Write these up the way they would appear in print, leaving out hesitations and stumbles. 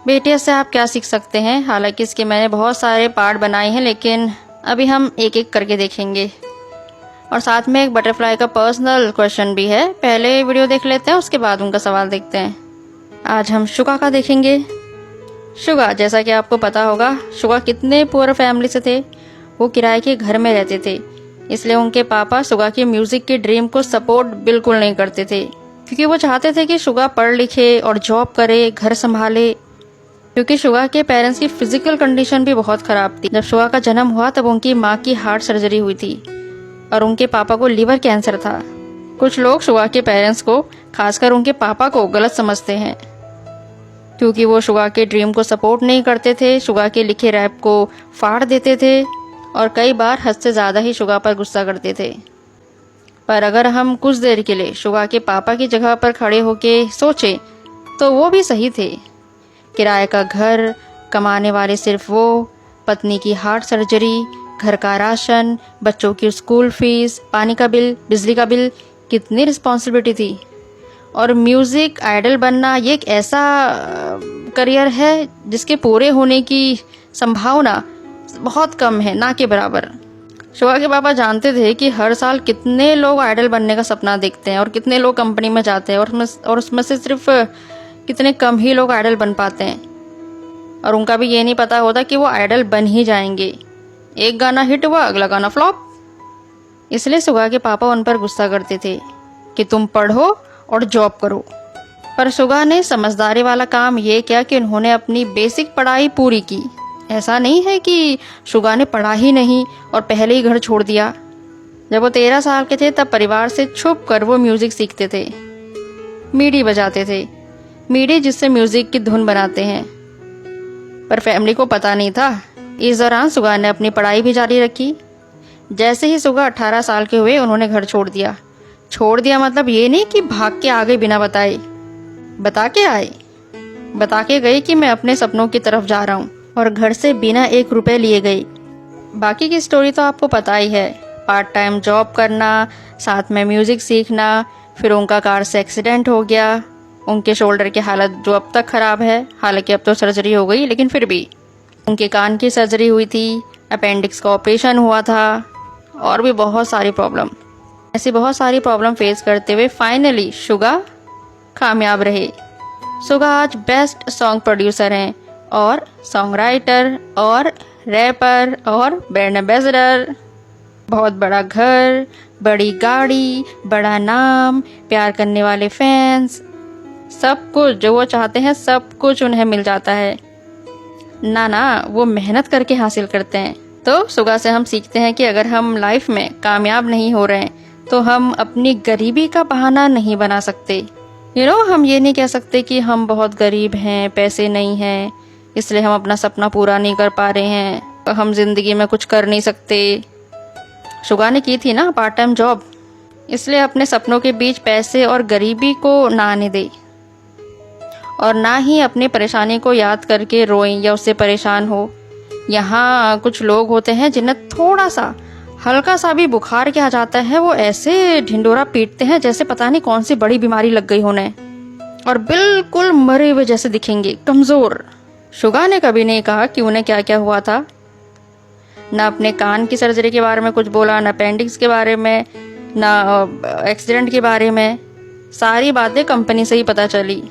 BTS से आप क्या सीख सकते हैं? हालांकि इसके मैंने बहुत सारे पार्ट बनाए हैं, लेकिन अभी हम एक एक करके देखेंगे। और साथ में एक बटरफ्लाई का पर्सनल क्वेश्चन भी है। पहले वीडियो देख लेते हैं, उसके बाद उनका सवाल देखते हैं। आज हम शुगा का देखेंगे। शुगा, जैसा कि आपको पता होगा, शुगा कितने पुअर फैमिली से थे। वो किराए के घर में रहते थे, इसलिए उनके पापा शुगा की म्यूजिक की ड्रीम को सपोर्ट बिल्कुल नहीं करते थे, क्योंकि वो चाहते थे कि शुगा पढ़ लिखे और जॉब करे, घर संभाले। क्योंकि शुगा के पेरेंट्स की फिजिकल कंडीशन भी बहुत खराब थी। जब शुगा का जन्म हुआ तब उनकी माँ की हार्ट सर्जरी हुई थी और उनके पापा को लिवर कैंसर था। कुछ लोग शुगा के पेरेंट्स को, खासकर उनके पापा को, गलत समझते हैं, क्योंकि वो शुगा के ड्रीम को सपोर्ट नहीं करते थे, शुगा के लिखे रैप को फाड़ देते थे और कई बार हद से ज़्यादा ही शुगा पर गुस्सा करते थे। पर अगर हम कुछ देर के लिए शुगा के पापा की जगह पर खड़े होके सोचें तो वो भी सही थे। किराए का घर, कमाने वाले सिर्फ वो, पत्नी की हार्ट सर्जरी, घर का राशन, बच्चों की स्कूल फीस, पानी का बिल, बिजली का बिल, कितनी रिस्पॉन्सिबिलिटी थी। और म्यूज़िक आइडल बनना ये एक ऐसा करियर है जिसके पूरे होने की संभावना बहुत कम है, ना के बराबर। शुगा के पापा जानते थे कि हर साल कितने लोग आइडल बनने का सपना देखते हैं और कितने लोग कंपनी में जाते हैं और उसमें से सिर्फ कितने कम ही लोग आइडल बन पाते हैं। और उनका भी ये नहीं पता होता कि वो आइडल बन ही जाएंगे। एक गाना हिट हुआ, अगला गाना फ्लॉप। इसलिए शुगा के पापा उन पर गुस्सा करते थे कि तुम पढ़ो और जॉब करो। पर शुगा ने समझदारी वाला काम ये किया कि उन्होंने अपनी बेसिक पढ़ाई पूरी की। ऐसा नहीं है कि शुगा ने पढ़ा ही नहीं और पहले ही घर छोड़ दिया। जब वो 13 साल के थे तब परिवार से छुप कर वो म्यूजिक सीखते थे। मीडी बजाते थे, मीडी जिससे म्यूजिक की धुन बनाते हैं। पर फैमिली को पता नहीं था। इस दौरान शुगा ने अपनी पढ़ाई भी जारी रखी। जैसे ही शुगा 18 साल के हुए उन्होंने घर छोड़ दिया। छोड़ दिया मतलब ये नहीं कि भाग के आ गए बिना बताए, बता के आए। बता के गए कि मैं अपने सपनों की तरफ जा रहा हूँ, और घर से बिना 1 रुपए लिए गई। बाकी की स्टोरी तो आपको पता ही है। पार्ट टाइम जॉब करना, साथ में म्यूजिक सीखना, फिर उनका कार से एक्सीडेंट हो गया। उनके शोल्डर की हालत जो अब तक खराब है, हालांकि अब तो सर्जरी हो गई, लेकिन फिर भी। उनके कान की सर्जरी हुई थी, अपेंडिक्स का ऑपरेशन हुआ था, और भी बहुत सारी प्रॉब्लम। ऐसी बहुत सारी प्रॉब्लम फेस करते हुए फाइनली शुगा कामयाब रहे। शुगा आज बेस्ट सॉन्ग प्रोड्यूसर हैं और सॉन्ग राइटर और रैपर और ब्रांड एम्बेसडर। बहुत बड़ा घर, बड़ी गाड़ी, बड़ा नाम, प्यार करने वाले फैंस, सब कुछ जो वो चाहते हैं सब कुछ उन्हें मिल जाता है। ना, वो मेहनत करके हासिल करते हैं। तो शुगा से हम सीखते हैं कि अगर हम लाइफ में कामयाब नहीं हो रहे हैं तो हम अपनी गरीबी का बहाना नहीं बना सकते। हम ये नहीं कह सकते कि हम बहुत गरीब हैं, पैसे नहीं हैं, इसलिए हम अपना सपना पूरा नहीं कर पा रहे हैं, हम जिंदगी में कुछ कर नहीं सकते। शुगा ने की थी ना पार्ट टाइम जॉब, इसलिए अपने सपनों के बीच पैसे और गरीबी को ना आने दे, और ना ही अपनी परेशानी को याद करके रोएं या उससे परेशान हो। यहाँ कुछ लोग होते हैं जिन्हें थोड़ा सा, हल्का सा भी बुखार क्या आ जाता है, वो ऐसे ढिंडोरा पीटते हैं जैसे पता नहीं कौन सी बड़ी बीमारी लग गई होने, और बिल्कुल मरे हुए जैसे दिखेंगे, कमजोर। शुगा ने कभी नहीं कहा कि उन्हें क्या क्या हुआ था। ना अपने कान की सर्जरी के बारे में कुछ बोला, ना अपेंडिक्स के बारे में, ना एक्सीडेंट के बारे में। सारी बातें कंपनी से ही पता चली।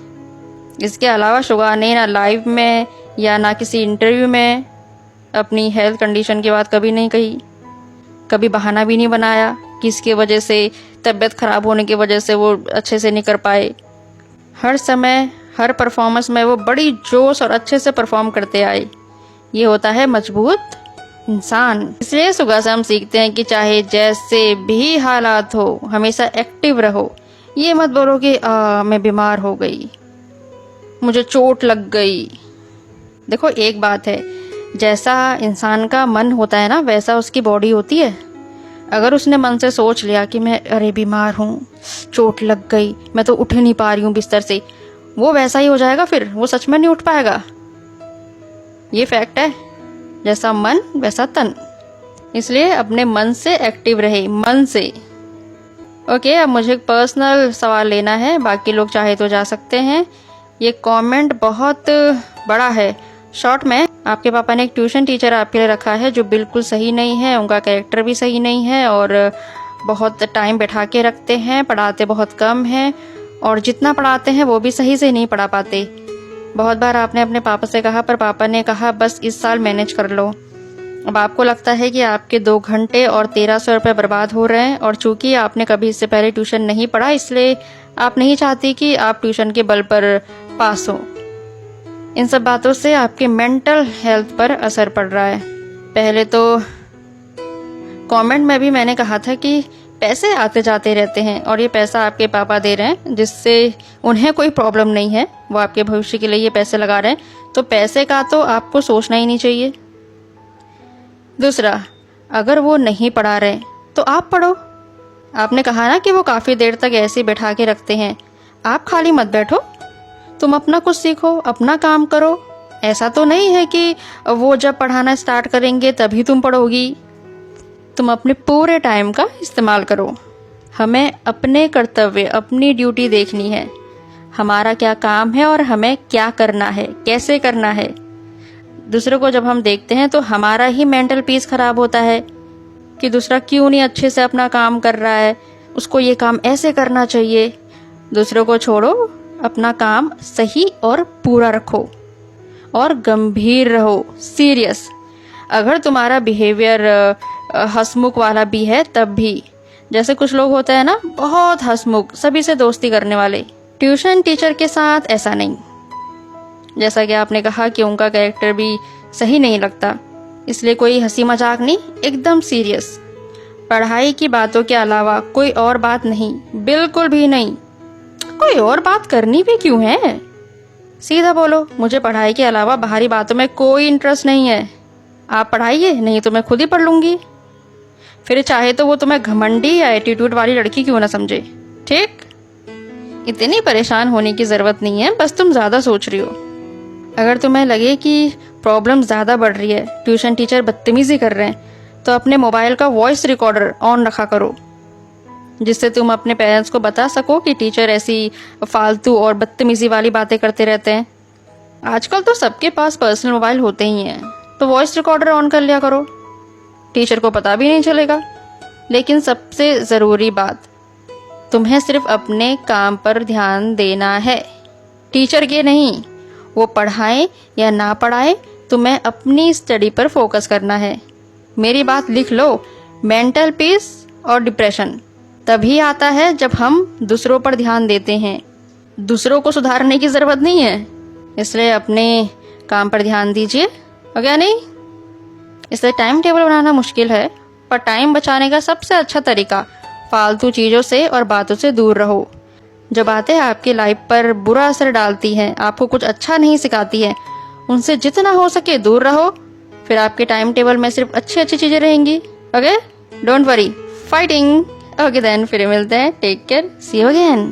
इसके अलावा शुगा ने ना लाइव में या ना किसी इंटरव्यू में अपनी हेल्थ कंडीशन की बात कभी नहीं कही। कभी बहाना भी नहीं बनाया कि इसकी वजह से, तबीयत खराब होने की वजह से वो अच्छे से नहीं कर पाए। हर समय, हर परफॉर्मेंस में वो बड़ी जोश और अच्छे से परफॉर्म करते आए। ये होता है मजबूत इंसान। इसलिए शुगा से हम सीखते हैं कि चाहे जैसे भी हालात हो, हमेशा एक्टिव रहो। ये मत बोलो कि मैं बीमार हो गई, मुझे चोट लग गई। देखो एक बात है, जैसा इंसान का मन होता है ना, वैसा उसकी बॉडी होती है। अगर उसने मन से सोच लिया कि मैं अरे बीमार हूँ, चोट लग गई, मैं तो उठ नहीं पा रही हूँ बिस्तर से, वो वैसा ही हो जाएगा, फिर वो सच में नहीं उठ पाएगा। ये फैक्ट है, जैसा मन वैसा तन। इसलिए अपने मन से एक्टिव रहे, मन से। ओके, अब मुझे एक पर्सनल सवाल लेना है, बाकी लोग चाहे तो जा सकते हैं। ये कमेंट बहुत बड़ा है। शॉर्ट में आपके पापा ने एक ट्यूशन टीचर आपके लिए रखा है जो बिल्कुल सही नहीं है, उनका कैरेक्टर भी सही नहीं है और बहुत टाइम बैठा के रखते हैं, पढ़ाते बहुत कम हैं और जितना पढ़ाते हैं वो भी सही से नहीं पढ़ा पाते। बहुत बार आपने अपने पापा से कहा पर पापा ने कहा बस इस साल मैनेज कर लो। अब आपको लगता है कि आपके 2 घंटे और 1300 रुपये बर्बाद हो रहे हैं और चूंकि आपने कभी इससे पहले ट्यूशन नहीं पढ़ा इसलिए आप नहीं चाहती कि आप ट्यूशन के बल पर पास हो। इन सब बातों से आपके मेंटल हेल्थ पर असर पड़ रहा है। पहले तो कमेंट में भी मैंने कहा था कि पैसे आते जाते रहते हैं और ये पैसा आपके पापा दे रहे हैं जिससे उन्हें कोई प्रॉब्लम नहीं है, वो आपके भविष्य के लिए ये पैसे लगा रहे हैं, तो पैसे का तो आपको सोचना ही नहीं चाहिए। दूसरा, अगर वो नहीं पढ़ा रहे तो आप पढ़ो। आपने कहा ना कि वो काफ़ी देर तक ऐसे बैठा के रखते हैं, आप खाली मत बैठो, तुम अपना कुछ सीखो, अपना काम करो। ऐसा तो नहीं है कि वो जब पढ़ाना स्टार्ट करेंगे तभी तुम पढ़ोगी। तुम अपने पूरे टाइम का इस्तेमाल करो। हमें अपने कर्तव्य, अपनी ड्यूटी देखनी है, हमारा क्या काम है और हमें क्या करना है, कैसे करना है। दूसरों को जब हम देखते हैं तो हमारा ही मेंटल पीस खराब होता है कि दूसरा क्यों नहीं अच्छे से अपना काम कर रहा है, उसको ये काम ऐसे करना चाहिए। दूसरों को छोड़ो, अपना काम सही और पूरा रखो और गंभीर रहो, सीरियस। अगर तुम्हारा बिहेवियर हंसमुख वाला भी है तब भी, जैसे कुछ लोग होते हैं ना बहुत हंसमुख, सभी से दोस्ती करने वाले, ट्यूशन टीचर के साथ ऐसा नहीं। जैसा कि आपने कहा कि उनका कैरेक्टर भी सही नहीं लगता, इसलिए कोई हंसी मजाक नहीं, एकदम सीरियस। पढ़ाई की बातों के अलावा कोई और बात नहीं, बिल्कुल भी नहीं। कोई और बात करनी भी क्यों है? सीधा बोलो, मुझे पढ़ाई के अलावा बाहरी बातों में कोई इंटरेस्ट नहीं है। आप पढ़ाइए, नहीं तो मैं खुद ही पढ़ लूंगी। फिर चाहे तो वो तुम्हें घमंडी या एटीट्यूड वाली लड़की क्यों ना समझे, ठीक? इतनी परेशान होने की जरूरत नहीं है, बस तुम ज्यादा सोच रही हो। अगर तुम्हें लगे कि प्रॉब्लम ज़्यादा बढ़ रही है, ट्यूशन टीचर बदतमीजी कर रहे हैं, तो अपने मोबाइल का वॉइस रिकॉर्डर ऑन रखा करो, जिससे तुम अपने पेरेंट्स को बता सको कि टीचर ऐसी फालतू और बदतमीजी वाली बातें करते रहते हैं। आजकल तो सबके पास पर्सनल मोबाइल होते ही हैं, तो वॉइस रिकॉर्डर ऑन कर लिया करो, टीचर को पता भी नहीं चलेगा। लेकिन सबसे ज़रूरी बात, तुम्हें सिर्फ अपने काम पर ध्यान देना है, टीचर के नहीं। वो पढ़ाए या ना पढ़ाए, तुम्हें अपनी स्टडी पर फोकस करना है। मेरी बात लिख लो, मेंटल पीस और डिप्रेशन तभी आता है जब हम दूसरों पर ध्यान देते हैं। दूसरों को सुधारने की ज़रूरत नहीं है, इसलिए अपने काम पर ध्यान दीजिए, ओके? नहीं, इसलिए टाइम टेबल बनाना मुश्किल है, पर टाइम बचाने का सबसे अच्छा तरीका फालतू चीज़ों से और बातों से दूर रहो। जो बातें आपकी लाइफ पर बुरा असर डालती हैं, आपको कुछ अच्छा नहीं सिखाती है, उनसे जितना हो सके दूर रहो। फिर आपके टाइम टेबल में सिर्फ अच्छी अच्छी चीज़ें रहेंगी, okay? Don't worry, fighting. Okay then, फिर मिलते हैं, take care, see you again.